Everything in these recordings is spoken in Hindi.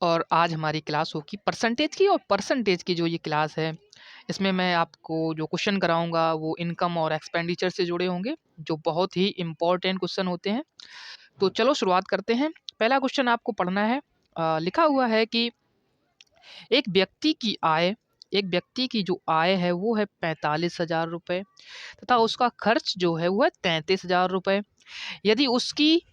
और आज हमारी क्लास होगी परसेंटेज की। और परसेंटेज की जो ये क्लास है, इसमें मैं आपको जो क्वेश्चन कराऊंगा वो इनकम और एक्सपेंडिचर से जुड़े होंगे, जो बहुत ही इम्पोर्टेंट क्वेश्चन होते हैं। तो चलो शुरुआत करते हैं। पहला क्वेश्चन आपको पढ़ना है। लिखा हुआ है कि एक व्यक्ति की आय एक व्यक्ति की जो आय है वो है 45,000 रुपये, तथा उसका खर्च जो है वो है 33,000 रुपये। यदि उसकी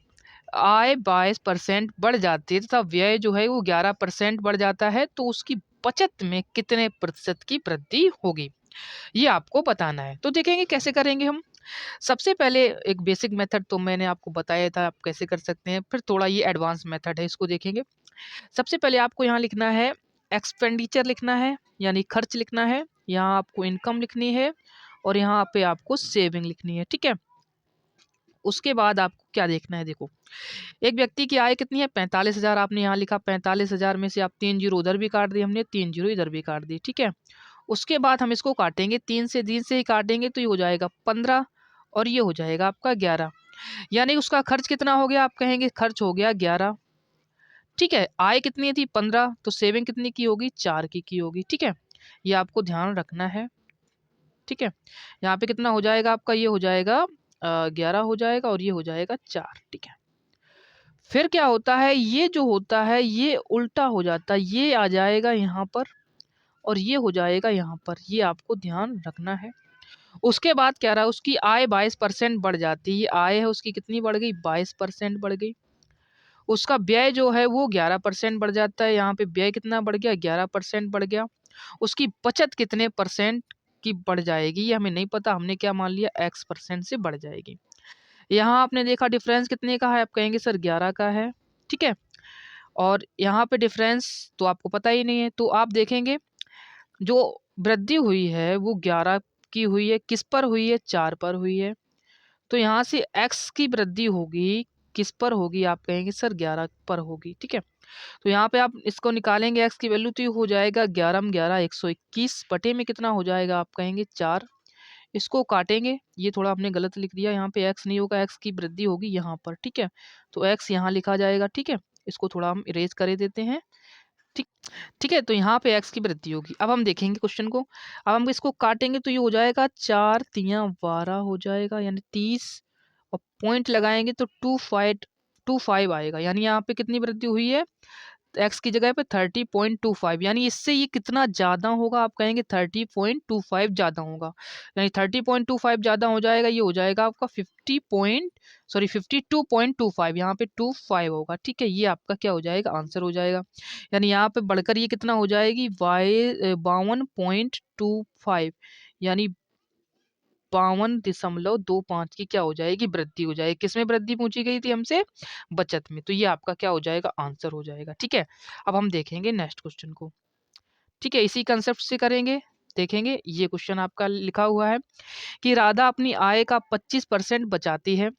आय 22% बढ़ जाती है तथा व्यय जो है वो 11% बढ़ जाता है, तो उसकी बचत में कितने प्रतिशत की वृद्धि होगी, ये आपको बताना है। तो देखेंगे कैसे करेंगे हम। सबसे पहले एक बेसिक मेथड तो मैंने आपको बताया था आप कैसे कर सकते हैं, फिर थोड़ा ये एडवांस मेथड है, इसको देखेंगे। सबसे पहले आपको यहाँ लिखना है एक्सपेंडिचर लिखना है, यानी खर्च लिखना है। यहाँ आपको इनकम लिखनी है और यहाँ पे आपको सेविंग लिखनी है, ठीक है। उसके बाद आपको क्या देखना है, देखो एक व्यक्ति की आय कितनी है 45,000, आपने यहाँ लिखा 45,000 में से आप 3 जीरो उधर भी काट दिए, हमने 3 जीरो इधर भी काट दी, ठीक है। उसके बाद हम इसको काटेंगे 3 से ही काटेंगे, तो ये हो जाएगा 15 और ये हो जाएगा आपका 11। यानी उसका खर्च कितना हो गया, आप कहेंगे खर्च हो गया 11, ठीक है। आय कितनी थी 15, तो सेविंग कितनी की होगी 4 की होगी, ठीक है। ये आपको ध्यान रखना है, ठीक है। यहाँ पे कितना हो जाएगा आपका, ये हो जाएगा 11 हो जाएगा और ये हो जाएगा 4, ठीक है। फिर क्या होता है, ये जो होता है ये उल्टा हो जाता है, ये आ जाएगा यहाँ पर और ये हो जाएगा यहाँ पर, ये आपको ध्यान रखना है। उसके बाद क्या रहा, उसकी आय 22% बढ़ जाती है। आय है उसकी कितनी बढ़ गई 22% बढ़ गई। उसका व्यय जो है वो 11% बढ़ जाता है, यहाँ पे व्यय कितना बढ़ गया 11% बढ़ गया। उसकी बचत कितने परसेंट की बढ़ जाएगी, ये हमें नहीं पता, हमने क्या मान लिया X% से बढ़ जाएगी। यहाँ आपने देखा डिफरेंस कितने का है, आप कहेंगे सर 11 का है, ठीक है। और यहाँ पे डिफरेंस तो आपको पता ही नहीं है, तो आप देखेंगे जो वृद्धि हुई है वो 11 की हुई है, किस पर हुई है 4 पर हुई है। तो यहाँ से x की वृद्धि होगी, किस पर होगी, आप कहेंगे सर 11 पर होगी, ठीक है। तो यहाँ पे आप इसको निकालेंगे x की वैल्यू, तो ये हो जाएगा 11 में 11 121 बटे में कितना हो जाएगा, आप कहेंगे 4। इसको काटेंगे, ये थोड़ा आपने गलत लिख दिया, यहाँ पे x नहीं होगा, x की वृद्धि होगी यहाँ पर, ठीक है। तो x यहाँ लिखा जाएगा, ठीक है। इसको थोड़ा हम इरेज कर देते हैं, ठीक ठीक है। तो यहाँ पे x की वृद्धि होगी। अब हम देखेंगे क्वेश्चन को, अब हम इसको काटेंगे तो ये हो जाएगा 4 तिया 12 हो जाएगा, यानी 30 और पॉइंट लगाएंगे तो 25 आएगा। यानी यहाँ पे कितनी वृद्धि हुई है, एक्स की जगह पे 30.25, यानी इससे ये कितना ज़्यादा होगा, आप कहेंगे 30.25 ज़्यादा होगा। यानी 30.25 ज़्यादा हो जाएगा, ये हो जाएगा आपका 52.25, यहाँ पे 25 होगा, ठीक है। ये आपका क्या हो जाएगा, आंसर हो जाएगा। यानी यहाँ पे बढ़कर ये कितना हो जाएगी 52.25, यानी 52.25 की क्या हो जाएगी, वृद्धि हो जाएगी। किसमें वृद्धि पूछी गई थी हमसे, बचत में। तो ये आपका क्या हो जाएगा, आंसर हो जाएगा, ठीक है। अब हम देखेंगे नेक्स्ट क्वेश्चन को, ठीक है। इसी कंसेप्ट से करेंगे, देखेंगे। ये क्वेश्चन आपका लिखा हुआ है कि राधा अपनी आय का 25% बचाती है,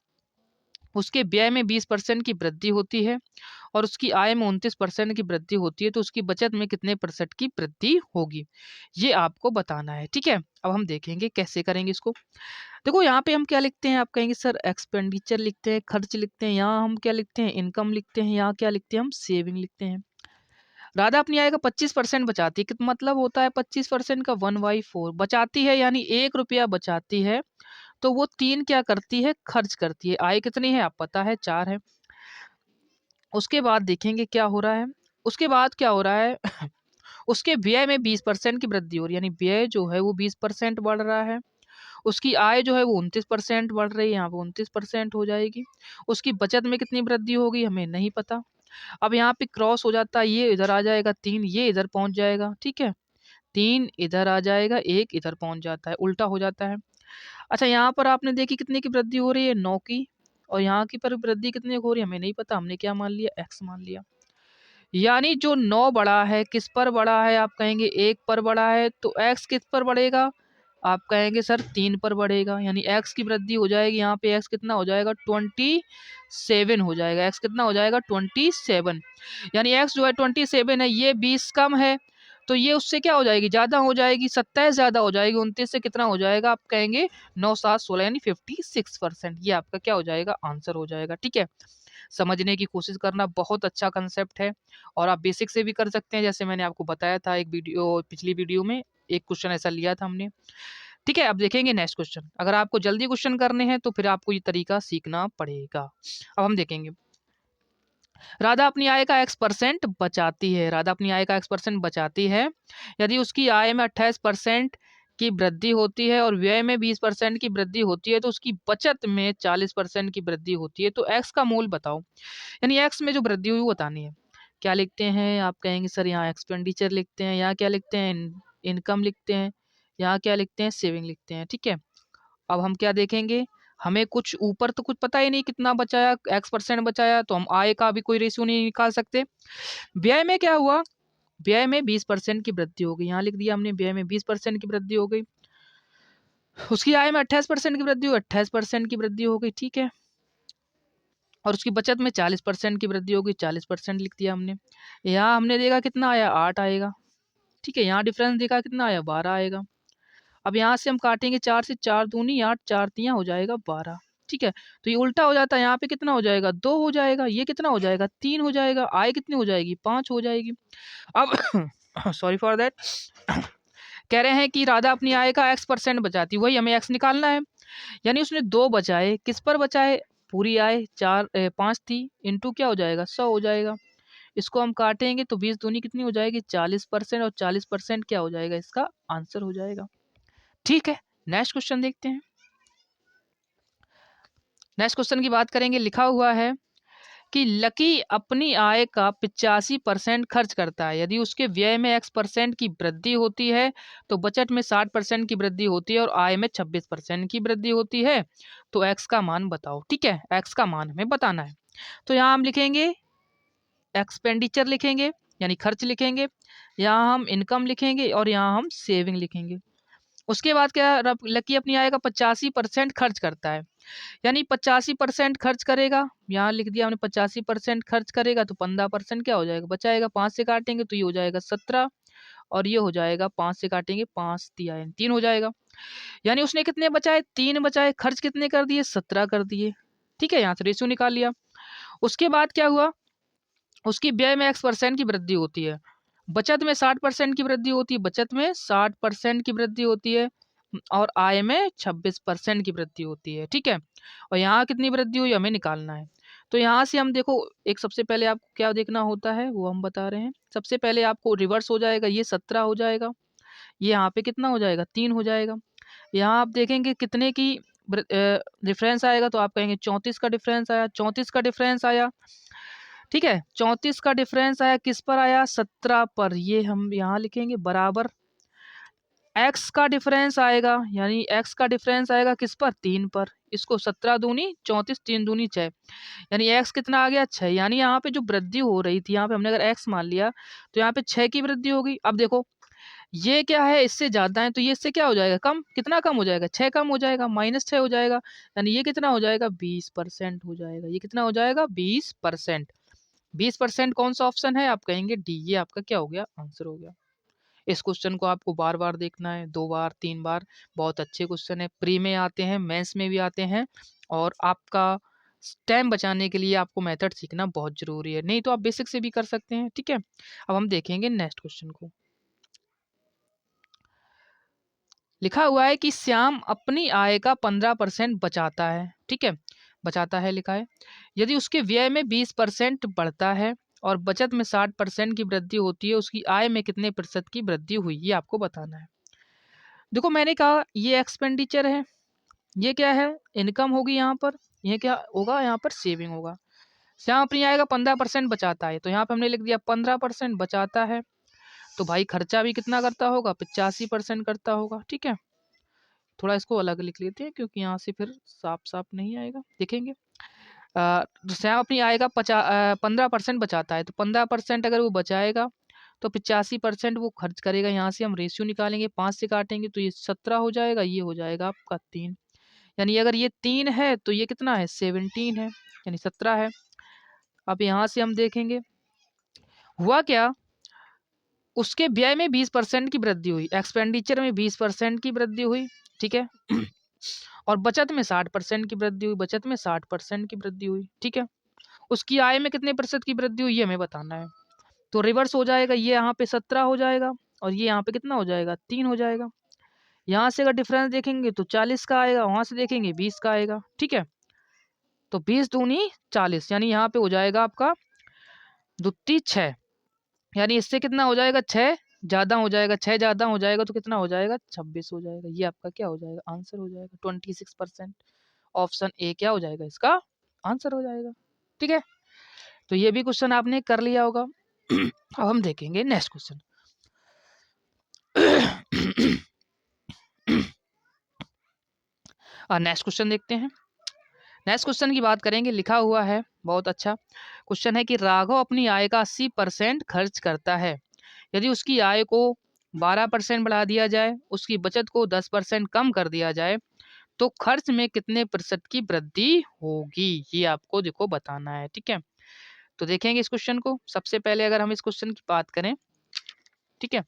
उसके व्यय में 20% की वृद्धि होती है और उसकी आय में 29% की वृद्धि होती है, तो उसकी बचत में कितने प्रतिशत की वृद्धि होगी, ये आपको बताना है, ठीक है। अब हम देखेंगे कैसे करेंगे इसको। देखो यहाँ पे हम क्या लिखते हैं, आप कहेंगे सर एक्सपेंडिचर लिखते हैं, खर्च लिखते हैं, यहाँ हम क्या लिखते हैं, इनकम लिखते हैं, यहाँ क्या लिखते हैं, हम सेविंग लिखते हैं। राधा अपनी आय का 25% बचाती है, कितना मतलब होता है 25% का 1/4 बचाती है, यानी 1 रुपया बचाती है, तो वो 3 क्या करती है, खर्च करती है। आय कितनी है, आप पता है 4 है। उसके बाद देखेंगे क्या हो रहा है, उसके बाद क्या हो रहा है उसके व्यय में 20% की वृद्धि हो रही है, यानी व्यय जो है वो 20% बढ़ रहा है। उसकी आय जो है वो 29% बढ़ रही है, यहाँ पे 29% हो जाएगी। उसकी बचत में कितनी वृद्धि होगी, हमें नहीं पता। अब यहाँ पे क्रॉस हो जाता है, ये इधर आ जाएगा 3, ये इधर पहुंच जाएगा, ठीक है। 3 इधर आ जाएगा, 1 इधर पहुंच जाता है, उल्टा हो जाता है। अच्छा यहाँ पर आपने देखी कितने की वृद्धि हो रही है, 9 की। और यहाँ की पर वृद्धि कितने की हो रही है, हमें नहीं पता, हमने क्या मान लिया, x मान लिया। यानी जो 9 बड़ा है किस पर बड़ा है, आप कहेंगे 1 पर बड़ा है, तो x किस पर बढ़ेगा, आप कहेंगे सर 3 पर बढ़ेगा। यानी x की वृद्धि हो जाएगी, यहाँ पे x कितना हो जाएगा 27 हो जाएगा, x कितना हो जाएगा 27। यानी x जो है 27 है, ये 20 कम है, तो ये उससे क्या हो जाएगी, ज़्यादा हो जाएगी, 27 ज़्यादा हो जाएगी, 29 से कितना हो जाएगा, आप कहेंगे 9 7 16, यानी 56%। ये आपका क्या हो जाएगा, आंसर हो जाएगा, ठीक है। समझने की कोशिश करना, बहुत अच्छा कंसेप्ट है और आप बेसिक से भी कर सकते हैं, जैसे मैंने आपको बताया था एक वीडियो, पिछली वीडियो में एक क्वेश्चन ऐसा लिया था हमने। ठीक है, अब देखेंगे नेक्स्ट क्वेश्चन। अगर आपको जल्दी क्वेश्चन करने हैं तो फिर आपको ये तरीका सीखना पड़ेगा। अब हम देखेंगे, राधा अपनी आय का x% बचाती है। राधा अपनी आय का x% बचाती है। यदि उसकी आय में 28% की वृद्धि होती है और व्यय में 20% की वृद्धि होती है तो उसकी बचत में 40% की वृद्धि होती है, तो x का मूल बताओ। यानी x में जो वृद्धि हुई वो बतानी है। क्या लिखते हैं, आप कहेंगे सर यहाँ एक्सपेंडिचर लिखते हैं, यहाँ क्या लिखते हैं, इनकम लिखते हैं, यहाँ क्या लिखते हैं, सेविंग लिखते हैं। ठीक है, अब हम क्या देखेंगे, हमें कुछ ऊपर तो कुछ पता ही नहीं कितना बचाया, x% बचाया, तो हम आय का भी कोई रेशियो नहीं निकाल सकते। व्यय में क्या हुआ, व्यय में 20% की वृद्धि हो गई, यहाँ लिख दिया हमने व्यय में 20% की वृद्धि हो गई। उसकी आय में 28% की वृद्धि हुई, 28% की वृद्धि हो गई। ठीक है, और उसकी बचत में 40% की वृद्धि होगी, 40% लिख दिया हमने। यहाँ हमने देखा कितना आया, 8 आएगा। ठीक है, यहाँ डिफरेंस देखा कितना आया, 12 आएगा। अब यहाँ से हम काटेंगे 4 से, 4 दूनी 8, 4 तियां हो जाएगा 12। ठीक है, तो ये उल्टा हो जाता है, यहाँ पे कितना हो जाएगा, 2 हो जाएगा, ये कितना हो जाएगा, 3 हो जाएगा, आय कितनी हो जाएगी, 5 हो जाएगी। अब सॉरी फॉर दैट, कह रहे हैं कि राधा अपनी आय का x% बचाती, वही हमें x निकालना है। यानी उसने 2 बचाए, किस पर बचाए, पूरी आय 5 थी, इंटू क्या हो जाएगा, 100 हो जाएगा। इसको हम काटेंगे तो 20 दूनी कितनी हो जाएगी, 40%, और 40% क्या हो जाएगा, इसका आंसर हो जाएगा। ठीक है, नेक्स्ट क्वेश्चन देखते हैं। नेक्स्ट क्वेश्चन की बात करेंगे, लिखा हुआ है कि लकी अपनी आय का 85% खर्च करता है। यदि उसके व्यय में x% की वृद्धि होती है तो बचत में 60% की वृद्धि होती है और आय में 26% की वृद्धि होती है, तो x का मान बताओ। ठीक है, x का मान हमें बताना है। तो यहाँ हम लिखेंगे एक्सपेंडिचर लिखेंगे, यानी खर्च लिखेंगे, यहाँ हम इनकम लिखेंगे और यहाँ हम सेविंग लिखेंगे। उसके बाद क्या, लकी अपनी आय का 85% खर्च करता है, यानी 85% खर्च करेगा, यहाँ लिख दिया हमने 85% खर्च करेगा, तो 15% क्या हो जाएगा, बचाएगा। 5 से काटेंगे तो ये हो जाएगा 17, और ये हो जाएगा 5 से काटेंगे 5 तिया 3 हो जाएगा। यानी उसने कितने बचाए, 3 बचाए, खर्च कितने कर दिए, 17 कर दिए। ठीक है, यहाँ से रेशियो निकाल लिया। उसके बाद क्या हुआ, उसकी व्यय में x% की वृद्धि होती है, बचत में 60% की वृद्धि होती है, बचत में 60% की वृद्धि होती है, और आय में 26% की वृद्धि होती है। ठीक है, और यहाँ कितनी वृद्धि हुई हमें निकालना है। तो यहाँ से हम देखो, एक सबसे पहले आपको क्या देखना होता है वो हम बता रहे हैं। सबसे पहले आपको रिवर्स हो जाएगा, ये 17 हो जाएगा, ये यहाँ पे कितना हो जाएगा, 3 हो जाएगा। यहाँ आप देखेंगे कितने की डिफरेंस आएगा, तो आप कहेंगे 34 का डिफरेंस आया, 34 का डिफरेंस आया। ठीक है, 34 का डिफरेंस आया, किस पर आया, 17 पर। ये हम यहाँ लिखेंगे बराबर x का डिफरेंस आएगा, यानी x का डिफरेंस आएगा किस पर, 3 पर। इसको 17 दूनी 34, 3 दूनी 6, यानी x कितना आ गया, 6। यानी यहाँ पे जो वृद्धि हो रही थी, यहाँ पे हमने अगर x मान लिया तो यहाँ पे 6 की वृद्धि होगी। अब देखो ये क्या है, इससे ज्यादा है, तो ये इससे क्या हो जाएगा, कम। कितना कम हो जाएगा, 6 कम हो जाएगा, -6 हो जाएगा, यानी ये कितना हो जाएगा, 20% हो जाएगा। ये कितना हो जाएगा, 20%। 20% कौन सा ऑप्शन है, आप कहेंगे डी, ये आपका क्या हो गया, आंसर हो गया। इस क्वेश्चन को आपको बार बार देखना है, 2 बार 3 बार। बहुत अच्छे क्वेश्चन है, प्री में आते हैं, मेंस में भी आते हैं, और आपका टाइम बचाने के लिए आपको मेथड सीखना बहुत जरूरी है, नहीं तो आप बेसिक से भी कर सकते हैं। ठीक है, अब हम देखेंगे नेक्स्ट क्वेश्चन को। लिखा हुआ है कि श्याम अपनी आय का 15% बचाता है। ठीक है, बचाता है लिखा है। यदि उसके व्यय में 20% बढ़ता है और बचत में 60% की वृद्धि होती है, उसकी आय में कितने प्रतिशत की वृद्धि हुई, ये आपको बताना है। देखो मैंने कहा ये एक्सपेंडिचर है, ये क्या है, इनकम होगी यहाँ पर, ये क्या होगा, यहाँ पर सेविंग होगा। श्याम अपनी आय का 15% बचाता है, तो यहाँ पे हमने लिख दिया 15% बचाता है, तो भाई खर्चा भी कितना करता होगा, 85% करता होगा। ठीक है, थोड़ा इसको अलग लिख लेते हैं क्योंकि यहाँ से फिर साफ साफ नहीं आएगा, देखेंगे। श्याम अपनी आय का 15% बचाता है, तो 15% अगर वो बचाएगा तो 85% वो खर्च करेगा। यहाँ से हम रेशियो निकालेंगे, 5 से काटेंगे तो ये 17 हो जाएगा, ये हो जाएगा आपका 3। यानी अगर ये 3 है तो ये कितना है, 17 है, यानी 17 है। अब यहाँ से हम देखेंगे हुआ क्या, उसके व्यय में 20% की वृद्धि हुई, एक्सपेंडिचर में 20% की वृद्धि हुई। ठीक है, और बचत में 60% की वृद्धि हुई, बचत में 60% की वृद्धि हुई। ठीक है, उसकी आय में कितने प्रतिशत की वृद्धि हुई ये हमें बताना है। तो रिवर्स हो जाएगा, ये यहाँ पे 17 हो जाएगा और ये यहाँ पे कितना हो जाएगा 3 हो जाएगा। यहाँ से अगर डिफरेंस देखेंगे तो 40 का आएगा, वहाँ से देखेंगे 20 का आएगा, ठीक है। तो 20 दूनी 40, यानी यहाँ पे हो जाएगा आपका दुत्ती 6, यानी इससे कितना हो जाएगा 6 ज़्यादा हो जाएगा, 6 ज़्यादा हो जाएगा तो कितना हो जाएगा 26 हो जाएगा। ये आपका क्या हो जाएगा आंसर हो जाएगा 26%। ऑप्शन ए क्या हो जाएगा इसका आंसर हो जाएगा, ठीक है। तो ये भी क्वेश्चन आपने कर लिया होगा। अब हम देखेंगे नेक्स्ट क्वेश्चन। नेक्स्ट क्वेश्चन देखते हैं। नेक्स्ट क्वेश्चन की बात करेंगे, लिखा हुआ है बहुत अच्छा क्वेश्चन है कि राघव अपनी आय का 80% खर्च करता है। यदि उसकी आय को 12% बढ़ा दिया जाए, उसकी बचत को 10% कम कर दिया जाए, तो खर्च में कितने प्रतिशत की वृद्धि होगी, ये आपको देखो बताना है, ठीक है। तो देखेंगे इस क्वेश्चन को। सबसे पहले अगर हम इस क्वेश्चन की बात करें, ठीक है,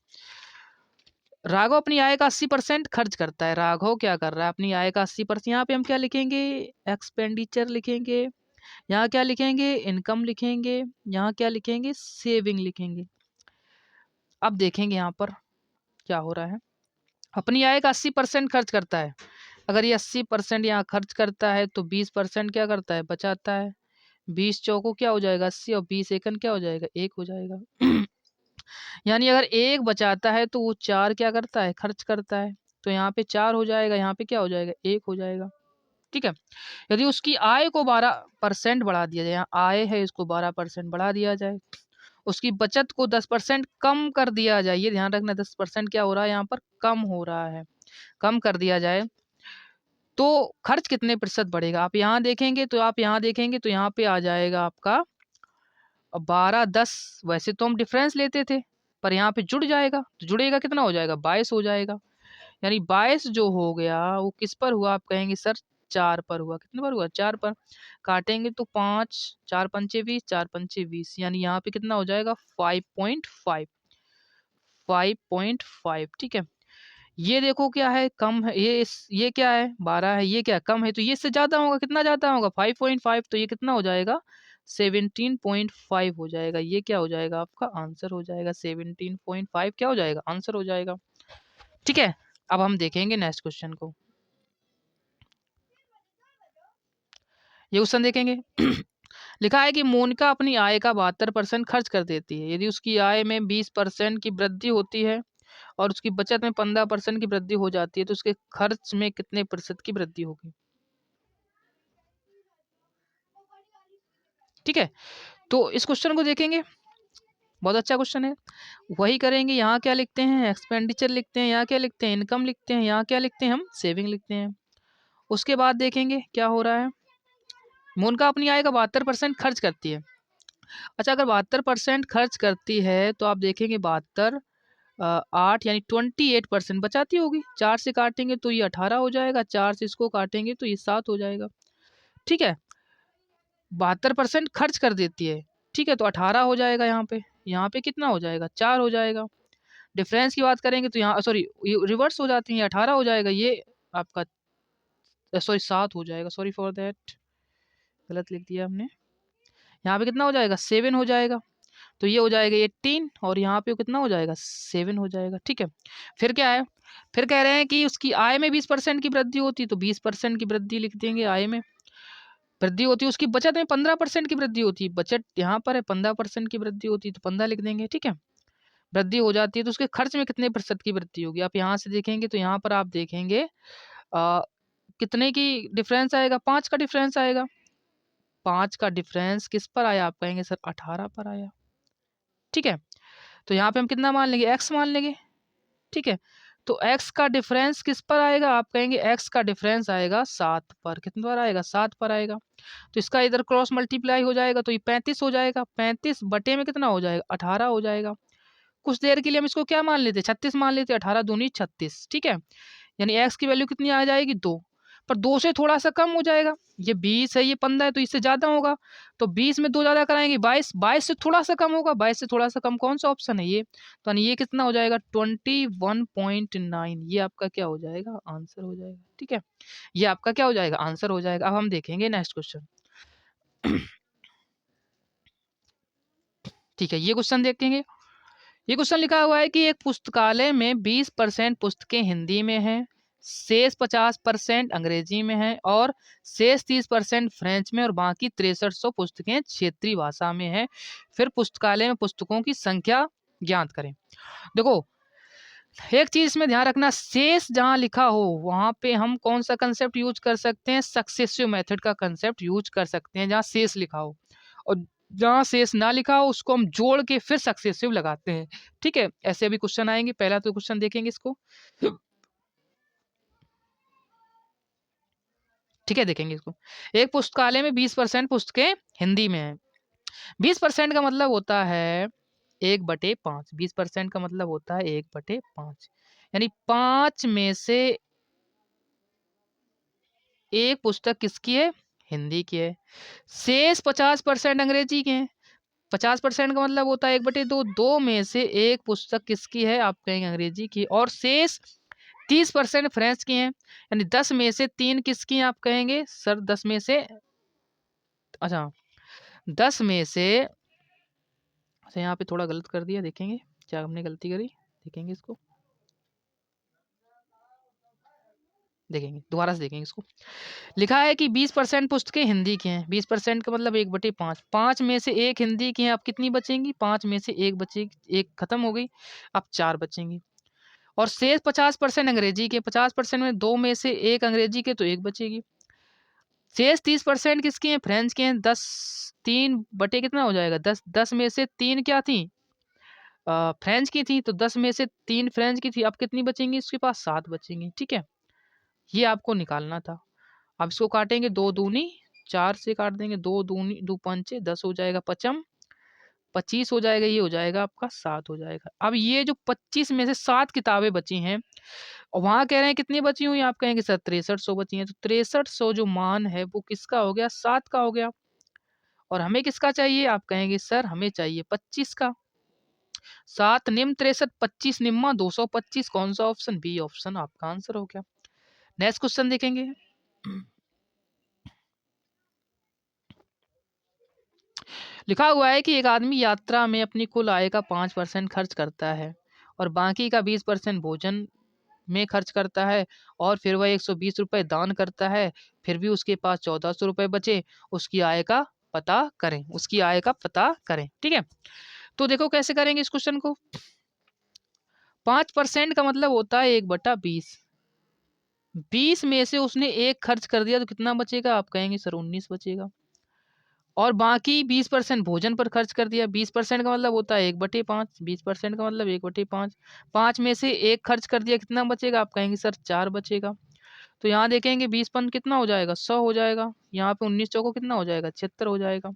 राघव अपनी आय का 80% खर्च करता है। राघव क्या कर रहा है अपनी आय का 80%, यहाँ पे हम क्या लिखेंगे एक्सपेंडिचर लिखेंगे, यहाँ क्या लिखेंगे इनकम लिखेंगे, यहाँ क्या लिखेंगे सेविंग लिखेंगे। अब देखेंगे यहाँ पर क्या हो रहा है। अपनी आय का 80% खर्च करता है। अगर ये 80% यहाँ खर्च करता है तो 20% क्या करता है बचाता है। 20 चौको क्या हो जाएगा 80 और 20 एकन क्या हो जाएगा 1 हो जाएगा। यानी अगर 1 बचाता है तो वो 4 क्या करता है खर्च करता है। तो यहाँ पे 4 हो जाएगा, यहाँ पे क्या हो जाएगा 1 हो जाएगा, ठीक है। यदि उसकी आय को 12% बढ़ा दिया जाए, यहाँ आय है इसको 12% बढ़ा दिया जाए, उसकी बचत को 10% कम कर दिया जाए, ये ध्यान रखना 10% क्या हो रहा है यहाँ पर कम हो रहा है, कम कर दिया जाए, तो खर्च कितने प्रतिशत बढ़ेगा। आप यहाँ देखेंगे तो यहाँ पे आ जाएगा आपका 12-10। वैसे तो हम डिफरेंस लेते थे पर यहाँ पे जुड़ जाएगा, तो जुड़ेगा कितना हो जाएगा 22 हो जाएगा। यानी 22 जो हो गया वो किस पर हुआ आप कहेंगे सर 4 पर हुआ। कितने पर हुआ 4 पर। काटेंगे तो 5 4 पंचे 20 4 पंचे 20, यानी यहाँ पे कितना हो जाएगा 5.5, 5.5, ठीक है। ये देखो क्या है कम है, ये क्या है 12 है, ये क्या कम है, तो ये इससे ज्यादा होगा, कितना ज्यादा होगा 5.5, तो ये कितना हो जाएगा 17.5 हो जाएगा। ये क्या हो जाएगा आपका आंसर हो जाएगा 17.5 क्या हो जाएगा आंसर हो जाएगा, ठीक है। अब हम देखेंगे नेक्स्ट क्वेश्चन को। ये क्वेश्चन देखेंगे। लिखा है कि मोनिका अपनी आय का 72% खर्च कर देती है। यदि उसकी आय में 20% की वृद्धि होती है और उसकी बचत में 15% की वृद्धि हो जाती है, तो उसके खर्च में कितने प्रतिशत की वृद्धि होगी, ठीक है। तो इस क्वेश्चन को देखेंगे, बहुत अच्छा क्वेश्चन है। वही करेंगे, यहाँ क्या लिखते हैं एक्सपेंडिचर लिखते हैं, यहाँ क्या लिखते हैं इनकम लिखते हैं, यहाँ क्या लिखते हैं हम सेविंग लिखते हैं। उसके बाद देखेंगे क्या हो रहा है। मोनिका अपनी आय का 72% खर्च करती है। अच्छा अगर 72% खर्च करती है तो आप देखेंगे 72 8 यानी 28% बचाती होगी। 4 से काटेंगे तो ये 18 हो जाएगा, 4 से इसको काटेंगे तो ये 7 हो जाएगा, ठीक है। 72% खर्च कर देती है, ठीक है, तो 18 हो जाएगा यहाँ पे कितना हो जाएगा 4 हो जाएगा। डिफरेंस की बात करेंगे तो यहाँ सॉरी रिवर्स हो जाती है, 18 हो जाएगा, ये आपका सॉरी 7 हो जाएगा, सॉरी फॉर दैट गलत लिख दिया हमने। यहाँ पे कितना हो जाएगा 7 हो जाएगा, तो ये हो जाएगा 18 और यहाँ पे कितना हो जाएगा 7 हो जाएगा, ठीक है। फिर क्या है, फिर कह रहे हैं कि उसकी आय में 20% की वृद्धि होती, तो 20% की वृद्धि लिख देंगे, आय में वृद्धि होती है। उसकी बचत में 15% की वृद्धि होती है, बचत यहाँ पर है 15% की वृद्धि होती है तो 15 लिख देंगे, ठीक है। वृद्धि हो जाती है तो उसके खर्च में कितने प्रतिशत की वृद्धि होगी। आप यहाँ से देखेंगे तो यहाँ पर आप देखेंगे आ, कितने की डिफरेंस आएगा 5 का डिफरेंस आएगा। 5 का डिफरेंस किस पर आया आप कहेंगे सर 18 पर आया, ठीक है। तो यहाँ पे हम कितना मान लेंगे x मान लेंगे, ठीक है। तो x का डिफरेंस किस पर आएगा आप कहेंगे x का डिफरेंस आएगा 7 पर। कितने पर आएगा 7 पर आएगा, तो इसका इधर क्रॉस मल्टीप्लाई हो जाएगा तो ये 35 हो जाएगा, 35 बटे में कितना हो जाएगा 18 हो जाएगा। कुछ देर के लिए हम इसको क्या मान लेते 36 मान लेते, 18 दूनी 36, ठीक है। यानी x की वैल्यू कितनी आ जाएगी 2, पर 2 से थोड़ा सा कम हो जाएगा। ये 20 है ये 15 है तो इससे ज़्यादा होगा, तो 20 में 2 ज़्यादा कराएंगे 22, 22 से थोड़ा सा कम होगा, 22 से थोड़ा सा कम कौन सा ऑप्शन है ये, तो यानी ये कितना हो जाएगा 21.9, ये आपका क्या हो जाएगा आंसर हो जाएगा, ठीक है। ये आपका क्या हो जाएगा आंसर हो जाएगा। अब हम देखेंगे नेक्स्ट क्वेश्चन। ठीक है, ये क्वेश्चन देखेंगे। ये क्वेश्चन लिखा हुआ है कि एक पुस्तकालय में 20% पुस्तकें हिंदी में हैं, शेष 50% अंग्रेजी में है और शेष 30% फ्रेंच में और बाकी 6300 पुस्तकें क्षेत्रीय भाषा में है। फिर पुस्तकालय में पुस्तकों की संख्या ज्ञात करें। देखो, एक चीज इसमें ध्यान रखना, शेष जहां लिखा हो वहां पे हम कौन सा कंसेप्ट यूज कर सकते हैं, सक्सेसिव मेथड का कंसेप्ट यूज कर सकते हैं जहां शेष लिखा हो, और जहां शेष ना लिखा हो उसको हम जोड़ के फिर सक्सेसिव लगाते हैं। ठीक है, ऐसे अभी क्वेश्चन आएंगे। पहला तो क्वेश्चन देखेंगे इसको, ठीक है, देखेंगे इसको। एक पुस्तकालय में 20% पुस्तकें हिंदी में है। 20% का मतलब होता है 1/5। 20% का मतलब होता है 1/5, यानी 5 में से एक पुस्तक किसकी है, हिंदी की है। शेष 50% अंग्रेजी के हैं। 50% का मतलब होता है 1/2। 2 में से एक पुस्तक किसकी है, आप कहेंगे अंग्रेजी की, और शेष 30% फ्रेंच की हैं। यानी 10 में से 3 किसकी हैं, आप कहेंगे सर 10 में से, अच्छा 10 में से, अच्छा यहाँ पे थोड़ा गलत कर दिया, देखेंगे क्या हमने गलती करी, देखेंगे इसको, देखेंगे दोबारा से, देखेंगे इसको। लिखा है कि 20% पुस्तकें हिंदी की हैं। 20% का मतलब 1/5। 5 में से एक हिंदी की हैं, अब कितनी बचेंगी, 5 में से एक बचेगी, एक खत्म हो गई, अब 4 बचेंगी। और शेष 50% अंग्रेजी के। 50% में 2 में से एक अंग्रेजी के, तो एक बचेगी। शेष 30% किसकी हैं, फ्रेंच के हैं। 10, 3 बटे कितना हो जाएगा, 10। 10 में से 3 क्या थी, फ्रेंच की थी, तो 10 में से 3 फ्रेंच की थी, अब कितनी बचेंगी इसके पास, 7 बचेंगी। ठीक है, ये आपको निकालना था। अब इसको काटेंगे, 2 दूनी 4 से काट देंगे, 2 दूनी 2 पंचे 10 हो जाएगा, पचम 25 हो जाएगा, ये हो जाएगा आपका 7 हो जाएगा। अब ये जो 25 में से 7 किताबें बची हैं, और वहां कह रहे हैं कितनी बची हुई, आप कहेंगे सर 6300 बची हैं, तो 6300 जो मान है वो किसका हो गया, 7 का हो गया। और हमें किसका चाहिए, आप कहेंगे सर हमें चाहिए 25 का। 7 निम्न 63, 25 निम्मा 225, कौन सा ऑप्शन, बी ऑप्शन आपका आंसर हो गया। नेक्स्ट क्वेश्चन देखेंगे। लिखा हुआ है कि एक आदमी यात्रा में अपनी कुल आय का 5% खर्च करता है और बाकी का 20% भोजन में खर्च करता है, और फिर वह 120 रुपये दान करता है, फिर भी उसके पास 1400 रुपये बचे। उसकी आय का पता करें, उसकी आय का पता करें। ठीक है, तो देखो कैसे करेंगे इस क्वेश्चन को। 5% का मतलब होता है 1/20। 20 में से उसने एक खर्च कर दिया, तो कितना बचेगा, आप कहेंगे सर 19 बचेगा। और बाकी 20% भोजन पर खर्च कर दिया। 20% का मतलब होता है 1/5। 20% का मतलब 1/5। 5 में से एक खर्च कर दिया, कितना बचेगा, आप कहेंगे सर 4 बचेगा। तो यहाँ देखेंगे 20 कितना हो जाएगा, 100 हो जाएगा। यहाँ पे 19 चौको कितना हो जाएगा, 76 हो जाएगा।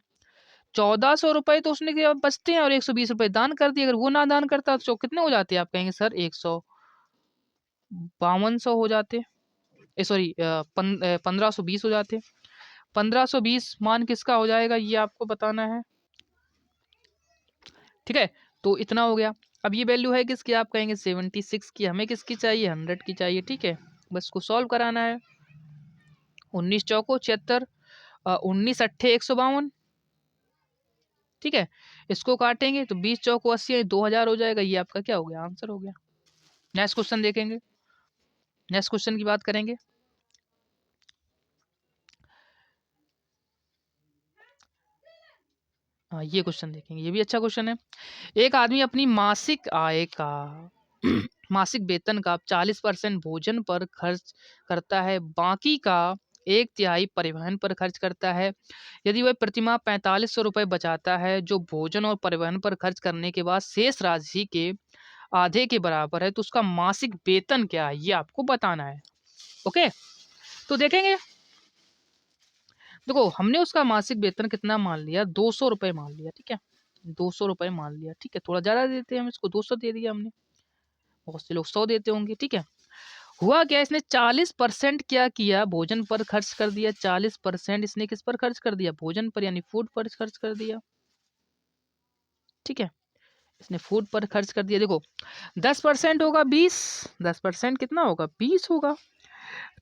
1400 रुपए तो उसने क्या बचते हैं, और 120 रुपए दान कर दिए। अगर वो ना दान करता तो कितने हो जाते, आप कहेंगे सर 152 हो जाते, सॉरी 1520 हो जाते। 1520 मान किसका हो जाएगा, ये आपको बताना है। ठीक है, तो इतना हो गया। अब ये वैल्यू है किसकी, आप कहेंगे 76 की। हमें किसकी चाहिए, 100 की चाहिए। ठीक है, बस इसको सॉल्व कराना है। 19 चौको 76, 19 अट्ठे 152। ठीक है, इसको काटेंगे तो 20 चौको 80, 2000 हो जाएगा। ये आपका क्या हो गया, आंसर हो गया। नेक्स्ट क्वेश्चन देखेंगे। नेक्स्ट क्वेश्चन की बात करेंगे। हाँ, ये क्वेश्चन देखेंगे, ये भी अच्छा क्वेश्चन है। एक आदमी अपनी मासिक आय का मासिक वेतन का 40% भोजन पर खर्च करता है, बाकी का 1/3 परिवहन पर खर्च करता है। यदि वह प्रतिमाह 4500 रुपये बचाता है, जो भोजन और परिवहन पर खर्च करने के बाद शेष राशि के आधे के बराबर है, तो उसका मासिक वेतन क्या है, ये आपको बताना है। ओके, तो देखेंगे। देखो, हमने उसका मासिक वेतन कितना मान लिया, 200 रुपये मान लिया। ठीक है, 200 रुपये मान लिया। ठीक है, थोड़ा ज्यादा देते हैं हम इसको, 200 दे दिया हमने। बहुत से लोग 100 देते होंगे। ठीक है, हुआ क्या, इसने 40% क्या किया, भोजन पर खर्च कर दिया। 40% इसने किस पर खर्च कर दिया, भोजन पर, यानी फूड पर खर्च कर दिया। ठीक है, इसने फूड पर खर्च कर दिया। देखो, 10% होगा 20, 10% कितना होगा, 20 होगा।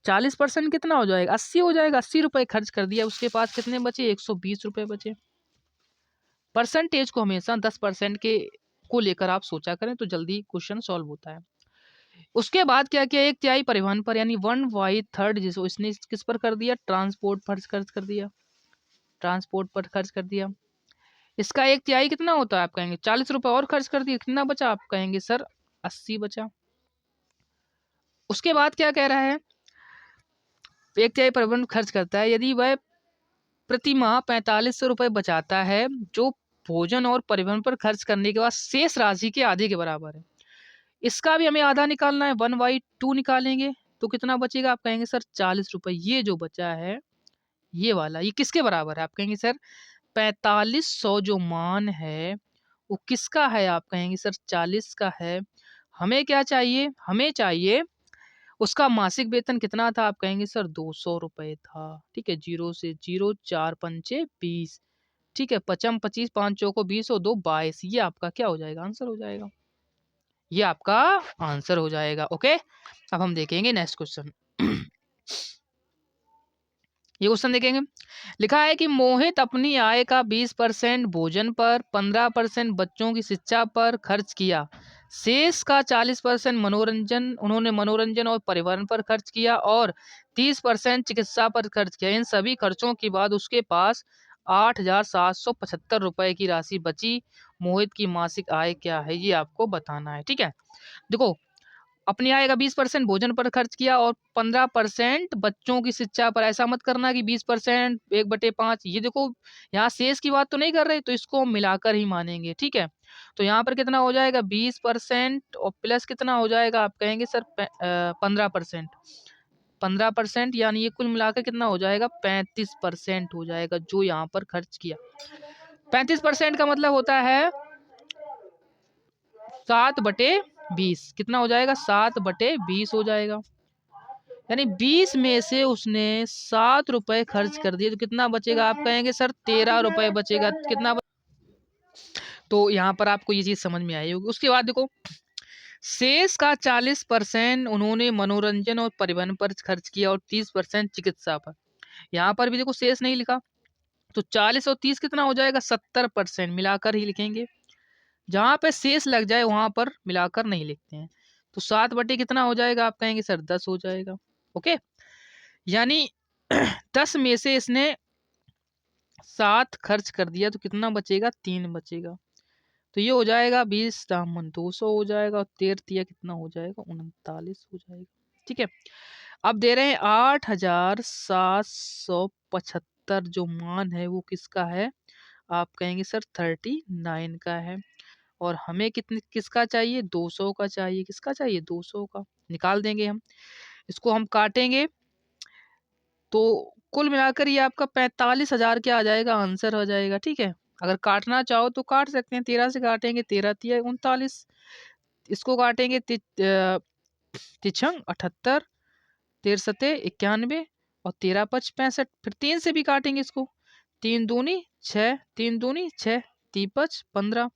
40% कितना हो जाएगा, 80 हो जाएगा। 80 रुपये खर्च कर दिया, उसके पास कितने बचे, 120 रुपये बचे। परसेंटेज को हमेशा 10% के को लेकर आप सोचा करें तो जल्दी क्वेश्चन सॉल्व होता है। उसके बाद क्या किया, 1/3 परिवहन पर यानी 1/3 जिसको इसने किस पर कर दिया, ट्रांसपोर्ट पर खर्च कर दिया, ट्रांसपोर्ट पर खर्च कर दिया। इसका 1/3 कितना होता है, आप कहेंगे 40 रुपए और खर्च कर दिए, कितना बचा, आप कहेंगे सर 80 बचा। उसके बाद क्या कह रहा है, 1/3 परिवहन खर्च करता है यदि वह प्रति माह 4500 रुपए बचाता है, जो भोजन और परिवहन पर खर्च करने के बाद शेष राशि के आधे के बराबर है। इसका भी हमें आधा निकालना है, 1/2 निकालेंगे तो कितना बचेगा, आप कहेंगे सर 40 रुपए। ये जो बचा है ये वाला, ये किसके बराबर है, आप कहेंगे सर 4500 जो मान है वो किसका है, आप कहेंगे सर 40 का है। हमें क्या चाहिए, हमें चाहिए उसका मासिक वेतन कितना था, आप कहेंगे सर 200 रुपए था। ठीक है, 0 से 0, 4 पंचे 20। ठीक है, 55 25, 5 चौको 20 और 2 22। ये आपका क्या हो जाएगा, आंसर हो जाएगा, ये आपका आंसर हो जाएगा। ओके, अब हम देखेंगे नेक्स्ट क्वेश्चन। ये क्वेश्चन देखेंगे, लिखा है कि मोहित अपनी आय का 20% भोजन पर, 15% बच्चों की शिक्षा पर खर्च किया, शेष का 40% मनोरंजन, उन्होंने मनोरंजन और परिवहन पर खर्च किया और 30% चिकित्सा पर खर्च किया। इन सभी खर्चों के बाद उसके पास 8,775 रुपए की राशि बची। मोहित की मासिक आय क्या है, ये आपको बताना है। ठीक है, देखो अपनी आय का 20% भोजन पर खर्च किया और 15% बच्चों की शिक्षा पर। ऐसा मत करना कि 20% 1/5, ये देखो यहाँ शेष की बात तो नहीं कर रहे, तो इसको हम मिलाकर ही मानेंगे। ठीक है, तो यहाँ पर कितना हो जाएगा 20% और प्लस कितना हो जाएगा, आप कहेंगे सर 15%। 15% यानी ये कुल मिलाकर कितना हो जाएगा 35% हो जाएगा जो यहाँ पर खर्च किया। 35% का मतलब होता है 7/20। कितना हो जाएगा 7/20 हो जाएगा, यानी 20 में से उसने 7 रुपए खर्च कर दिए तो कितना बचेगा, आप कहेंगे सर 13 रुपए बचेगा। कितना तो यहाँ पर आपको ये चीज समझ में आई होगी। उसके बाद देखो शेष का 40% उन्होंने मनोरंजन और परिवहन पर खर्च किया और 30% चिकित्सा पर। यहाँ पर भी देखो शेष नहीं लिखा, तो 40 और 30 कितना हो जाएगा 70%, मिलाकर ही लिखेंगे। जहाँ पे शेष लग जाए वहां पर मिलाकर नहीं लिखते हैं। तो 7 कितना हो जाएगा, आप कहेंगे सर 10 हो जाएगा। ओके, यानी 10 में से इसने 7 खर्च कर दिया तो कितना बचेगा 3 बचेगा। तो ये हो जाएगा 20/200 हो जाएगा और 13 कितना हो जाएगा 39 हो जाएगा। ठीक है, अब दे रहे हैं 8,775 जो मान है वो किसका है, आप कहेंगे सर 39 का है। और हमें कितने किसका चाहिए 200 का चाहिए, किसका चाहिए 200 का। निकाल देंगे हम इसको, हम काटेंगे तो कुल मिलाकर ये आपका 45,000 क्या आ जाएगा, आंसर हो जाएगा। ठीक है, अगर काटना चाहो तो काट सकते हैं, 13 से काटेंगे 13 तिया 39, इसको काटेंगे तिछंग 78, 13 91 और 13×5 65, फिर 3 से भी काटेंगे इसको, 3 दूनी 6, 3 दूनी 6, 3×5 15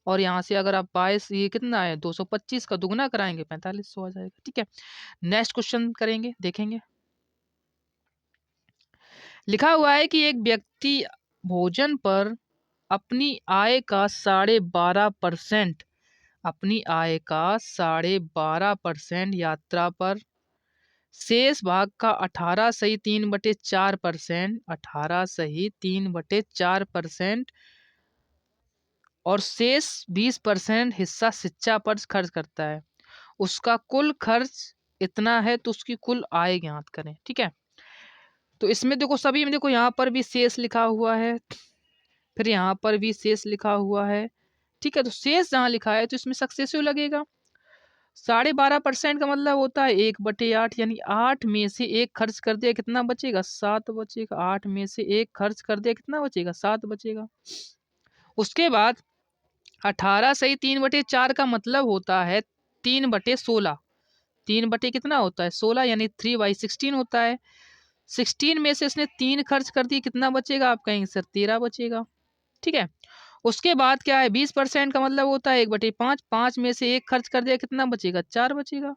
और यहाँ से अगर आप 22, ये कितना है 225 का दुगना कराएंगे 4500 आ जाएगा। ठीक है, नेक्स्ट क्वेश्चन करेंगे, देखेंगे। लिखा हुआ है कि एक व्यक्ति भोजन पर अपनी आय का 12.5%, अपनी आय का 12.5% यात्रा पर, शेष भाग का 18 सही 3/4%, 18 सही 3/4% और शेष 20% हिस्सा शिक्षा पर खर्च करता है। उसका कुल खर्च इतना है तो उसकी कुल आय ज्ञात करें। ठीक है, तो इसमें देखो सभी में देखो यहाँ पर भी शेष लिखा हुआ है, फिर यहाँ पर भी शेष लिखा हुआ है। ठीक है, तो शेष जहाँ लिखा है तो इसमें सक्सेसिव लगेगा। 12.5% का मतलब होता है 1/8, यानी 8 में से 1 खर्च कर दिया कितना बचेगा 7 बचेगा। 8 में से 1 खर्च कर दिया कितना बचेगा 7 बचेगा। उसके बाद 18 सही 3/4 का मतलब होता है 3/16। 3 कितना होता है 16, यानी 3/16 होता है। 16 में से इसने 3 खर्च कर दिए, कितना बचेगा, आप कहेंगे सर 13 बचेगा। ठीक है, उसके बाद क्या है 20% का मतलब होता है 1/5। 5 में से 1 खर्च कर दिया कितना बचेगा 4 बचेगा।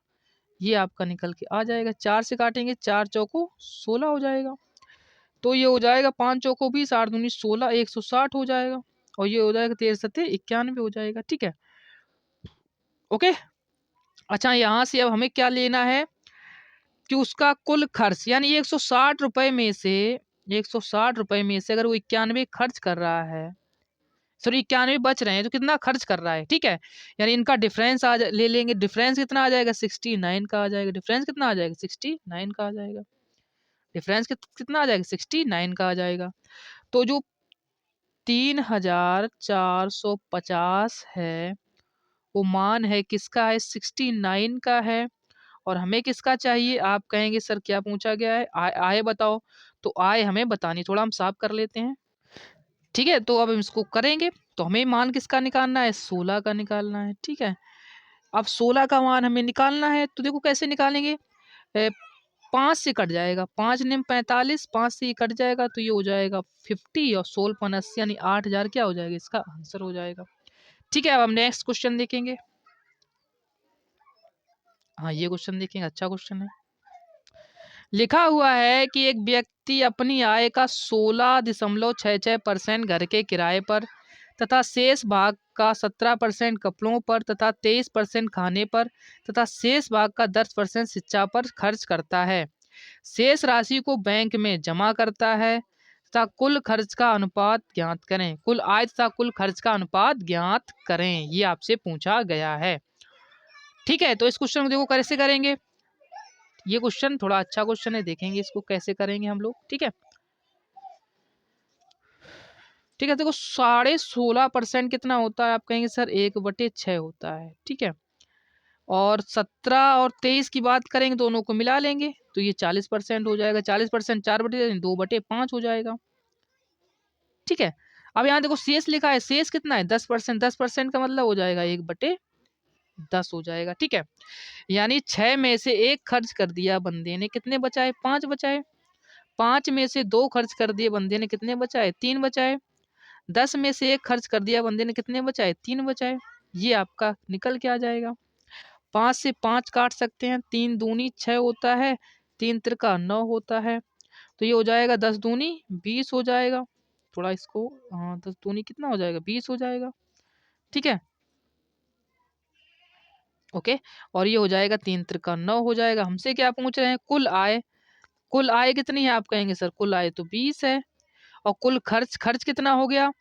ये आपका निकल के आ जाएगा, 4 से काटेंगे 4 चौको 16 हो जाएगा। तो ये हो जाएगा 5 चौको 20, 8 दूनी 16, 160 हो जाएगा। और ये हो जाएगा 13 सत्ते 91 हो जाएगा, ठीक है। ओके। अच्छा, यहाँ से अब हमें क्या लेना है कि उसका कुल खर्च, यानी 160 रुपए में से 160 रुपए में से अगर वो 91 खर्च कर रहा है, सॉरी 91 बच रहे हैं, तो कितना खर्च कर रहा है, ठीक है। यानी इनका डिफरेंस ले लेंगे, डिफरेंस कितना आ जाएगा 69 का आ जाएगा, डिफरेंस कितना आ जाएगा 69 का आ जाएगा, डिफरेंस कितना आ जाएगा 69 का आ जाएगा। तो जो 3450 है वो मान है किसका है, 69 का है। और हमें किसका चाहिए, आप कहेंगे सर क्या पूछा गया है, आय आय बताओ। तो आय हमें बतानी, थोड़ा हम साफ कर लेते हैं, ठीक है। तो अब हम इसको करेंगे, तो हमें मान किसका निकालना है, 16 का निकालना है, ठीक है। अब 16 का मान हमें निकालना है, तो देखो कैसे निकालेंगे। 5 से कट जाएगा, 5 निम 45, 5 से ये कट जाएगा, तो ये हो जाएगा 50 और 16 यानी 8000 क्या हो जाएगा, इसका आंसर हो जाएगा, ठीक है। अब हम नेक्स्ट क्वेश्चन देखेंगे। हाँ, ये क्वेश्चन देखेंगे, अच्छा क्वेश्चन है। लिखा हुआ है कि एक व्यक्ति अपनी आय का 16.66% घर के किराए पर तथा शेष भाग का 17% कपड़ों पर तथा 23% खाने पर तथा शेष भाग का 10% शिक्षा पर खर्च करता है। शेष राशि को बैंक में जमा करता है तथा कुल खर्च का अनुपात ज्ञात करें। कुल आय तथा कुल खर्च का अनुपात ज्ञात करें, ये आपसे पूछा गया है, ठीक है। तो इस क्वेश्चन को देखो कैसे करेंगे। ये क्वेश्चन थोड़ा अच्छा क्वेश्चन है, देखेंगे इसको कैसे करेंगे हम लोग, ठीक है। ठीक है, देखो 16.5% कितना होता है, आप कहेंगे सर 1/6 होता है, ठीक है। और 17 और 23 की बात करेंगे, दोनों को मिला लेंगे तो ये 40% हो जाएगा, 40% 4/2/5 हो जाएगा, ठीक है। अब यहाँ देखो शेष लिखा है, शेष कितना है 10%, 10% का मतलब हो जाएगा 1/10 हो जाएगा, ठीक है। यानी 6 में से 1 खर्च कर दिया बंदे ने, कितने बचाए 5 बचाए। 5 में से 2 खर्च कर दिए बंदे ने, कितने बचाए 3 बचाए। 10 में से 1 खर्च कर दिया बंदे ने, कितने बचाए 3 बचाए। ये आपका निकल के आ जाएगा। 5 से 5 काट सकते हैं, 3 दूनी 6 होता है, 3 त्रिका 9 होता है, तो ये हो जाएगा 10 दूनी 20 हो जाएगा। थोड़ा इसको, हाँ 10 दूनी कितना हो जाएगा 20 हो जाएगा, ठीक है। ओके, और ये हो जाएगा 3 त्रिका 9 हो जाएगा। हमसे क्या पूछ रहे हैं, कुल आय। कुल आय कितनी है, आप कहेंगे सर कुल आय तो 20 है। और कुल खर्च, खर्च कितना हो गया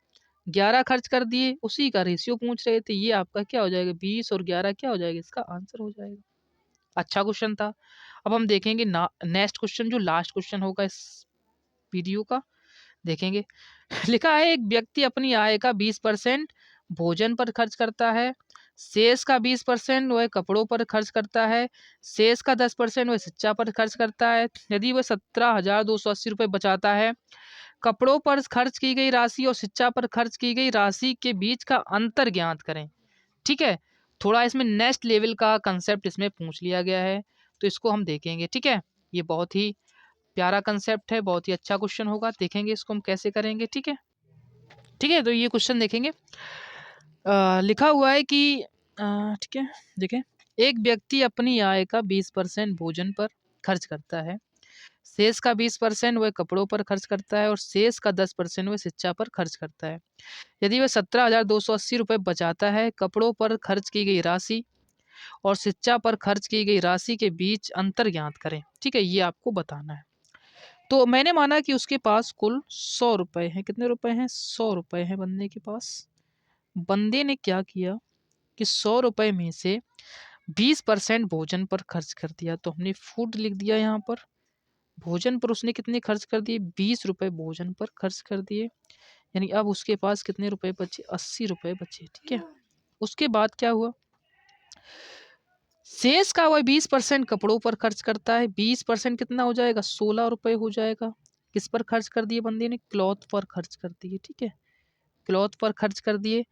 11 खर्च कर दिए, उसी का रेशियो पूछ रहे थे। ये आपका क्या हो जाएगा 20 और 11 क्या हो जाएगा, इसका आंसर हो जाएगा। अच्छा क्वेश्चन था। अब हम देखेंगे नेक्स्ट क्वेश्चन, जो लास्ट क्वेश्चन होगा इस वीडियो का, देखेंगे। लिखा है एक व्यक्ति अपनी आय का 20% भोजन पर खर्च करता है, शेष का 20% वह कपड़ों पर खर्च करता है, शेष का 10% वह शिक्षा पर खर्च करता है। यदि वह 17,280 रुपये बचाता है, कपड़ों पर खर्च की गई राशि और शिक्षा पर खर्च की गई राशि के बीच का अंतर ज्ञात करें, ठीक है। थोड़ा इसमें नेक्स्ट लेवल का कंसेप्ट इसमें पूछ लिया गया है, तो इसको हम देखेंगे, ठीक है। ये बहुत ही प्यारा कंसेप्ट है, बहुत ही अच्छा क्वेश्चन होगा, देखेंगे इसको हम कैसे करेंगे, ठीक है। ठीक है, तो ये क्वेश्चन देखेंगे। लिखा हुआ है कि ठीक है, देखें। एक व्यक्ति अपनी आय का 20% भोजन पर खर्च करता है, शेष का 20% वह कपड़ों पर खर्च करता है और शेष का 10% वह शिक्षा पर खर्च करता है। यदि वह 17,280 रुपये बचाता है, कपड़ों पर खर्च की गई राशि और शिक्षा पर खर्च की गई राशि के बीच अंतर ज्ञात करें, ठीक है। ये आपको बताना है। तो मैंने माना कि उसके पास कुल 100 रुपये हैं, कितने रुपए हैं 100 रुपये हैं बंदे के पास। बंदे ने क्या किया कि 100 रुपये में से 20% भोजन पर खर्च कर दिया, तो हमने फूड लिख दिया यहाँ पर। भोजन पर उसने कितने खर्च कर दिए, 20 रुपये भोजन पर खर्च कर दिए, यानी अब उसके पास कितने रुपए बचे, 80 रुपये बचे, ठीक है। उसके बाद क्या हुआ, शेष का वह 20% कपड़ों पर खर्च करता है, 20% कितना हो जाएगा 16 रुपये हो जाएगा। किस पर खर्च कर दिए बंदे ने, क्लॉथ पर खर्च कर दिए, ठीक है। क्लॉथ पर खर्च कर दिए,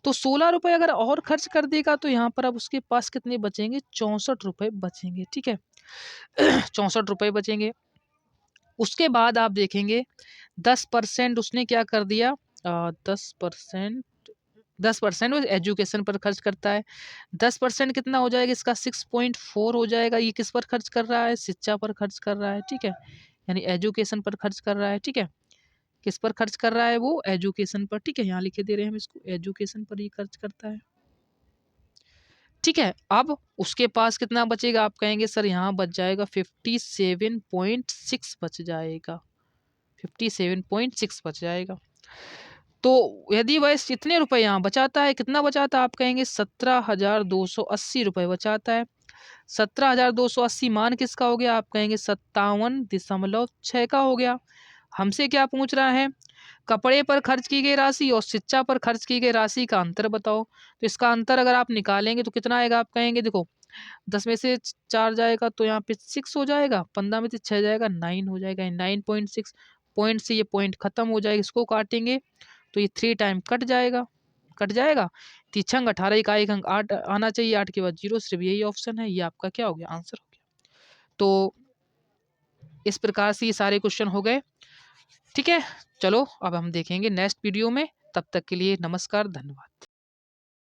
तो 16 रुपये अगर और खर्च कर देगा तो यहाँ पर अब उसके पास कितने बचेंगे, 64 रुपये बचेंगे, ठीक है। 64 रुपये बचेंगे। उसके बाद आप देखेंगे 10% उसने क्या कर दिया, 10% वो एजुकेशन पर खर्च करता है। 10% कितना हो जाएगा इसका, 6.4 हो जाएगा। ये किस पर खर्च कर रहा है, शिक्षा पर खर्च कर रहा है, ठीक है, यानी एजुकेशन पर खर्च कर रहा है, ठीक है। किस पर खर्च कर रहा है वो? एजुकेशन पर, ठीक है, यहाँ लिखे दे रहे हैं हम इसको, एजुकेशन पर ही खर्च करता है, ठीक है। अब उसके पास कितना बचेगा? आप कहेंगे सर यहाँ बच जाएगा 57.6 बच जाएगा, 57.6 बच जाएगा। तो यदि वह इतने रुपए यहाँ बचाता है, कितना बचाता है? आप कहेंगे 17,280 रुपए बचाता है। 17,280 मान किसका हो गया? आप कहेंगे 57.6 का हो गया। हमसे क्या पूछ रहा है? कपड़े पर खर्च की गई राशि और शिक्षा पर खर्च की गई राशि का अंतर बताओ। तो इसका अंतर अगर आप निकालेंगे तो कितना आएगा? आप कहेंगे देखो 10 में से 4 जाएगा तो यहाँ पे 6 हो जाएगा, 15 में से 6 जाएगा 9 हो जाएगा, 9.6 पॉइंट से ये पॉइंट खत्म हो जाएगा, इसको काटेंगे तो ये 3 टाइम कट जाएगा, कट जाएगा। तीछंग 18 इकाई अंक 8 आना चाहिए, 8 के बाद 0, सिर्फ यही ऑप्शन है, ये आपका क्या हो गया? आंसर हो गया। तो इस प्रकार से ये सारे क्वेश्चन हो गए, ठीक है। चलो अब हम देखेंगे नेक्स्ट वीडियो में, तब तक के लिए नमस्कार, धन्यवाद।